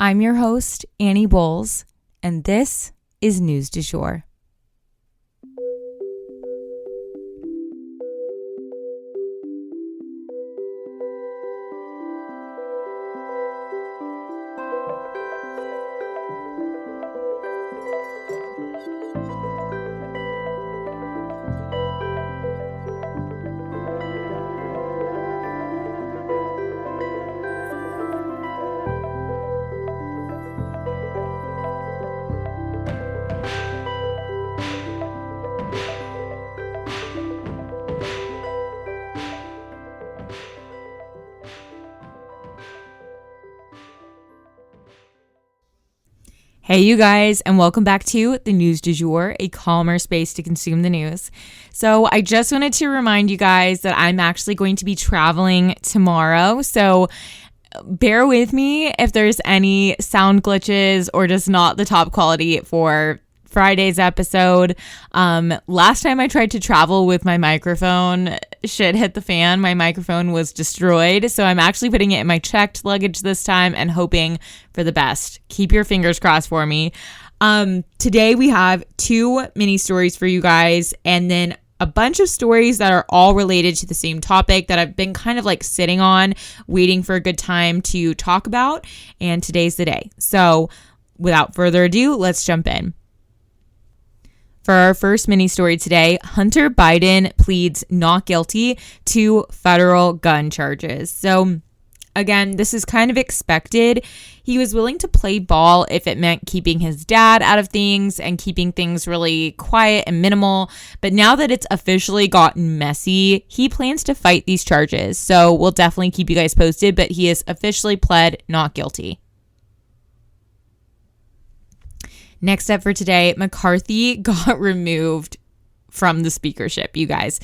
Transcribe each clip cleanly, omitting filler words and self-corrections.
I'm your host, Annie Bowles, and this is News du Jour. Hey you guys, and welcome back to the News du Jour, a calmer space to consume the news. So I just wanted to remind you guys that I'm actually going to be traveling tomorrow. So bear with me if there's any sound glitches or just not the top quality for Friday's episode. Last time I tried to travel with my microphone, shit hit the fan. My microphone was destroyed. So I'm actually putting it in my checked luggage this time and hoping for the best. Keep your fingers crossed for me. Today we have 2 mini stories for you guys, and then a bunch of stories that are all related to the same topic that I've been kind of like sitting on, waiting for a good time to talk about. And today's the day. So without further ado, let's jump in. For our first mini story today, Hunter Biden pleads not guilty to federal gun charges. So again, this is kind of expected. He was willing to play ball if it meant keeping his dad out of things and keeping things really quiet and minimal. But now that it's officially gotten messy, he plans to fight these charges. So we'll definitely keep you guys posted, but he has officially pled not guilty. Next up for today, McCarthy got removed from the speakership, you guys.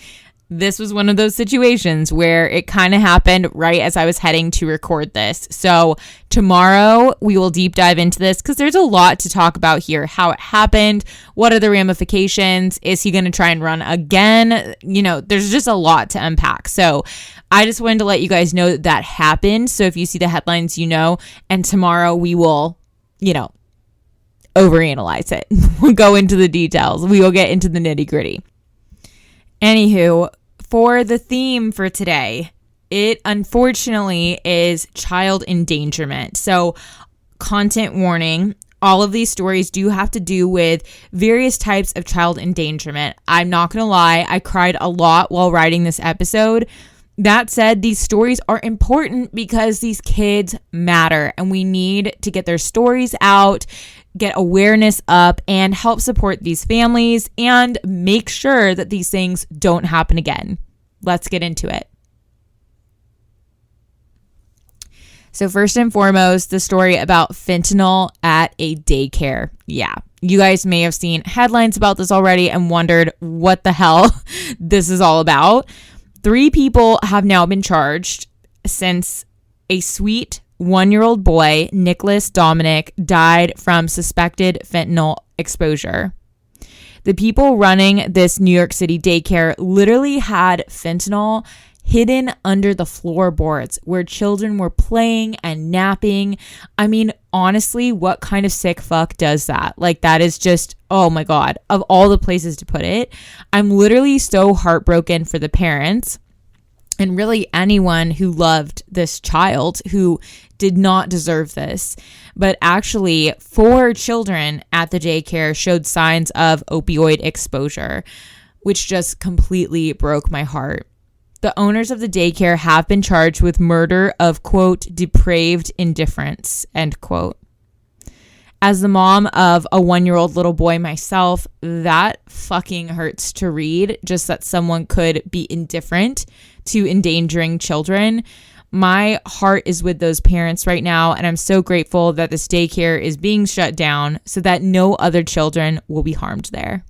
This was one of those situations where it kind of happened right as I was heading to record this. So tomorrow we will deep dive into this because there's a lot to talk about here. How it happened, what are the ramifications, is he going to try and run again? You know, there's just a lot to unpack. So I just wanted to let you guys know that that happened. So if you see the headlines, you know, and tomorrow we will, overanalyze it. We'll go into the details. We will get into the nitty gritty. Anywho, for the theme for today, it unfortunately is child endangerment. So content warning, all of these stories do have to do with various types of child endangerment. I'm not going to lie, I cried a lot while writing this episode. That said, these stories are important because these kids matter and we need to get their stories out, get awareness up, and help support these families and make sure that these things don't happen again. Let's get into it. So first and foremost, the story about fentanyl at a daycare. Yeah, you guys may have seen headlines about this already and wondered what the hell this is all about. 3 people have now been charged since a sweet 1-year-old boy, Nicholas Dominic, died from suspected fentanyl exposure. The people running this New York City daycare literally had fentanyl hidden under the floorboards where children were playing and napping. I mean, honestly, what kind of sick fuck does that? Like, that is just, oh my God, of all the places to put it. I'm literally so heartbroken for the parents and really anyone who loved this child who did not deserve this. But actually, 4 children at the daycare showed signs of opioid exposure, which just completely broke my heart. The owners of the daycare have been charged with murder of, quote, depraved indifference, end quote. As the mom of a 1-year-old little boy myself, that fucking hurts to read, just that someone could be indifferent to endangering children. My heart is with those parents right now, and I'm so grateful that this daycare is being shut down so that no other children will be harmed there.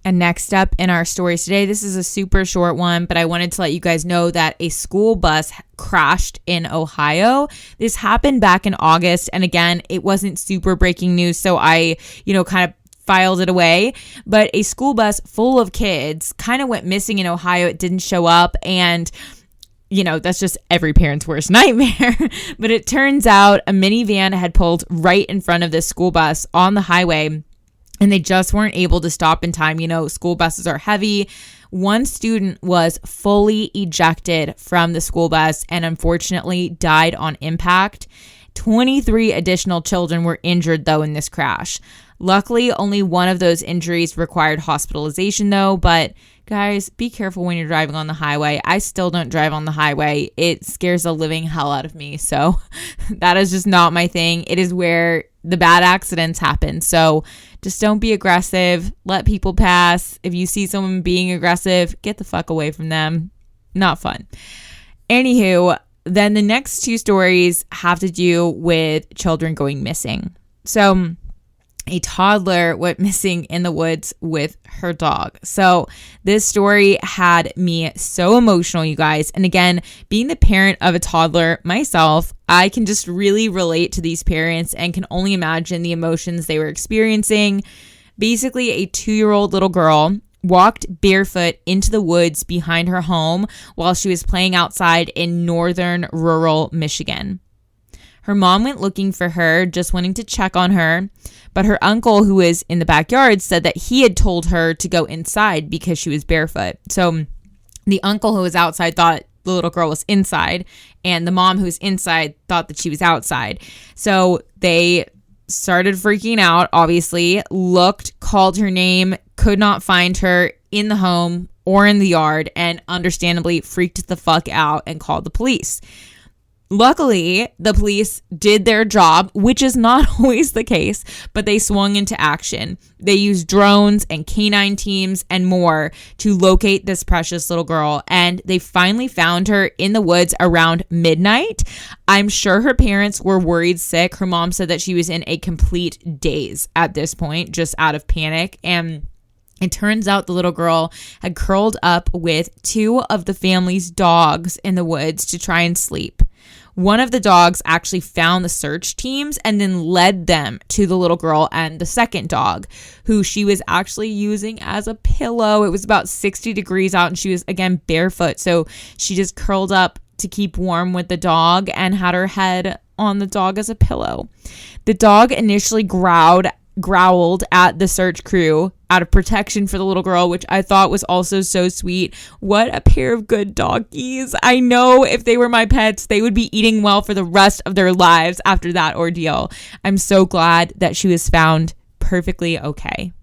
And next up in our stories today, this is a super short one, but I wanted to let you guys know that a school bus crashed in Ohio. This happened back in August. And again, it wasn't super breaking news, so I, kind of filed it away. But a school bus full of kids kind of went missing in Ohio. It didn't show up. And that's just every parent's worst nightmare. But it turns out a minivan had pulled right in front of this school bus on the highway, and they just weren't able to stop in time. School buses are heavy. One student was fully ejected from the school bus and unfortunately died on impact. 23 additional children were injured, though, in this crash. Luckily, only one of those injuries required hospitalization, though. But guys, be careful when you're driving on the highway. I still don't drive on the highway. It scares the living hell out of me. So that is just not my thing. It is where the bad accidents happen. So just don't be aggressive. Let people pass. If you see someone being aggressive, get the fuck away from them. Not fun. Anywho, then the next two stories have to do with children going missing. So a toddler went missing in the woods with her dog. So this story had me so emotional, you guys. And again, being the parent of a toddler myself, I can just really relate to these parents and can only imagine the emotions they were experiencing. Basically, a 2-year-old little girl walked barefoot into the woods behind her home while she was playing outside in northern rural Michigan. Her mom went looking for her, just wanting to check on her, but her uncle, who was in the backyard, said that he had told her to go inside because she was barefoot. So the uncle who was outside thought the little girl was inside, and the mom who was inside thought that she was outside. So they started freaking out, obviously, looked, called her name, could not find her in the home or in the yard, and understandably freaked the fuck out and called the police. Luckily, the police did their job, which is not always the case, but they swung into action. They used drones and canine teams and more to locate this precious little girl, and they finally found her in the woods around midnight. I'm sure her parents were worried sick. Her mom said that she was in a complete daze at this point, just out of panic, and it turns out the little girl had curled up with 2 of the family's dogs in the woods to try and sleep. One of the dogs actually found the search teams and then led them to the little girl and the second dog, who she was actually using as a pillow. It was about 60 degrees out and she was, again, barefoot. So she just curled up to keep warm with the dog and had her head on the dog as a pillow. The dog initially growled at the search crew out of protection for the little girl, which I thought was also so sweet. What a pair of good doggies. I know if they were my pets, they would be eating well for the rest of their lives after that ordeal. I'm so glad that she was found perfectly okay.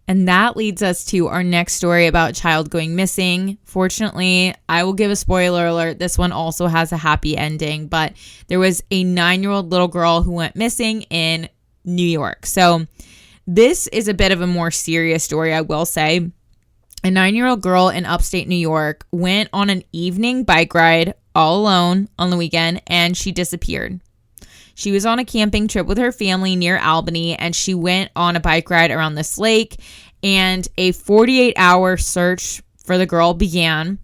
And that leads us to our next story about a child going missing. Fortunately, I will give a spoiler alert. This one also has a happy ending, but there was a 9-year-old little girl who went missing in New York. So this is a bit of a more serious story, I will say. A 9-year-old girl in upstate New York went on an evening bike ride all alone on the weekend, and she disappeared. She was on a camping trip with her family near Albany, and she went on a bike ride around this lake, and a 48-hour search for the girl began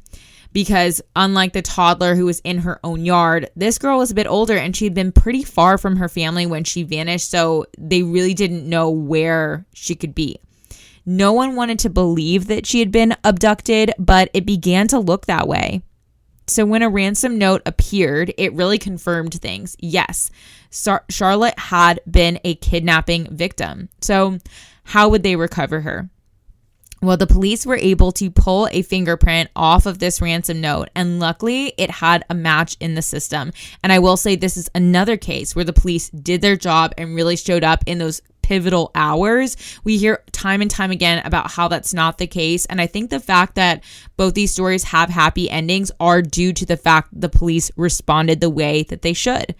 because, unlike the toddler who was in her own yard, this girl was a bit older and she had been pretty far from her family when she vanished, so they really didn't know where she could be. No one wanted to believe that she had been abducted, but it began to look that way. So when a ransom note appeared, it really confirmed things. Yes, Charlotte had been a kidnapping victim. So how would they recover her? Well, the police were able to pull a fingerprint off of this ransom note, and luckily it had a match in the system. And I will say this is another case where the police did their job and really showed up in those pivotal hours. We hear time and time again about how that's not the case. And I think the fact that both these stories have happy endings are due to the fact the police responded the way that they should.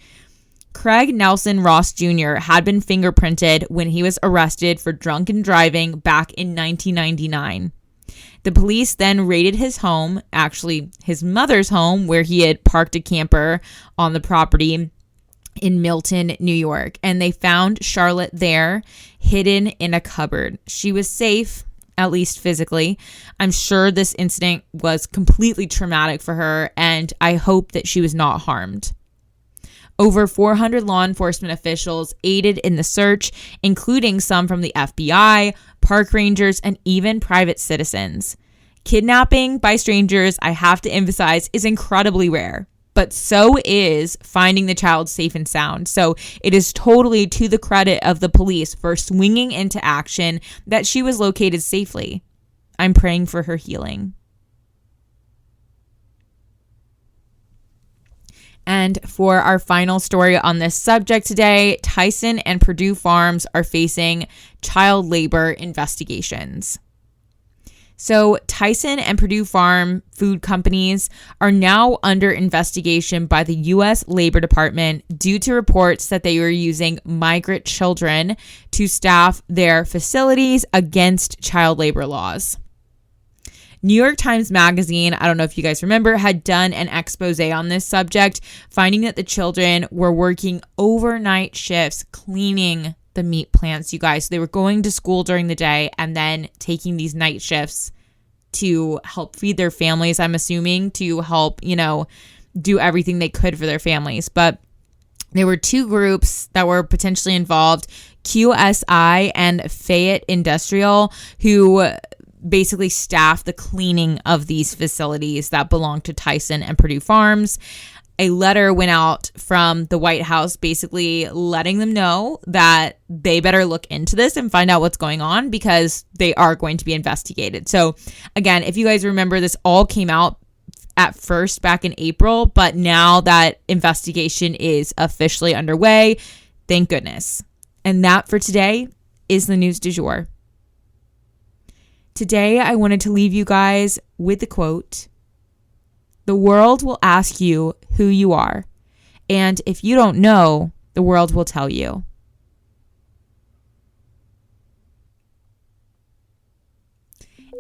Craig Nelson Ross Jr. had been fingerprinted when he was arrested for drunken driving back in 1999. The police then raided his home, actually his mother's home, where he had parked a camper on the property in Milton, New York, and they found Charlotte there, hidden in a cupboard. She was safe, at least physically. I'm sure this incident was completely traumatic for her, and I hope that she was not harmed. Over 400 law enforcement officials aided in the search, including some from the FBI, park rangers, and even private citizens. Kidnapping by strangers, I have to emphasize, is incredibly rare. But so is finding the child safe and sound. So it is totally to the credit of the police for swinging into action that she was located safely. I'm praying for her healing. And for our final story on this subject today, Tyson and Purdue Farms are facing child labor investigations. So Tyson and Purdue Farm food companies are now under investigation by the U.S. Labor Department due to reports that they were using migrant children to staff their facilities against child labor laws. New York Times Magazine, I don't know if you guys remember, had done an expose on this subject, finding that the children were working overnight shifts cleaning the meat plants, you guys. So they were going to school during the day and then taking these night shifts to help feed their families, I'm assuming, to help, do everything they could for their families. But there were two groups that were potentially involved, QSI and Fayette Industrial, who basically staff the cleaning of these facilities that belong to Tyson and Purdue Farms. A letter went out from the White House basically letting them know that they better look into this and find out what's going on because they are going to be investigated. So again, if you guys remember, this all came out at first back in April, but now that investigation is officially underway, thank goodness. And that for today is the news du jour. Today, I wanted to leave you guys with the quote, "The world will ask you who you are, and if you don't know, the world will tell you."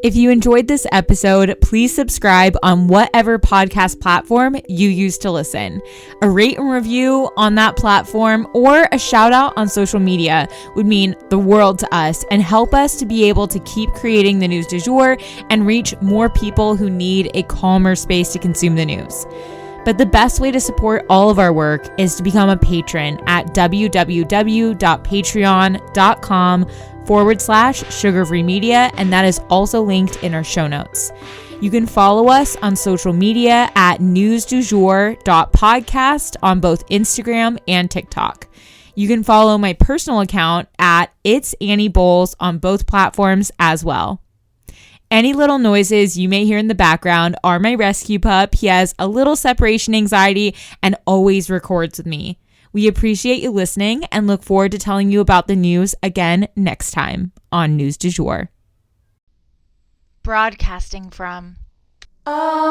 If you enjoyed this episode, please subscribe on whatever podcast platform you use to listen. A rate and review on that platform or a shout out on social media would mean the world to us and help us to be able to keep creating the news du jour and reach more people who need a calmer space to consume the news. But the best way to support all of our work is to become a patron at www.patreon.com/sugarfree media, and that is also linked in our show notes. You can follow us on social media at newsdujour.podcast on both Instagram and TikTok. You can follow my personal account at It's Annie Bowles on both platforms as well. Any little noises you may hear in the background are my rescue pup. He has a little separation anxiety and always records with me. We appreciate you listening and look forward to telling you about the news again next time on News du Jour. Broadcasting from Oklahoma.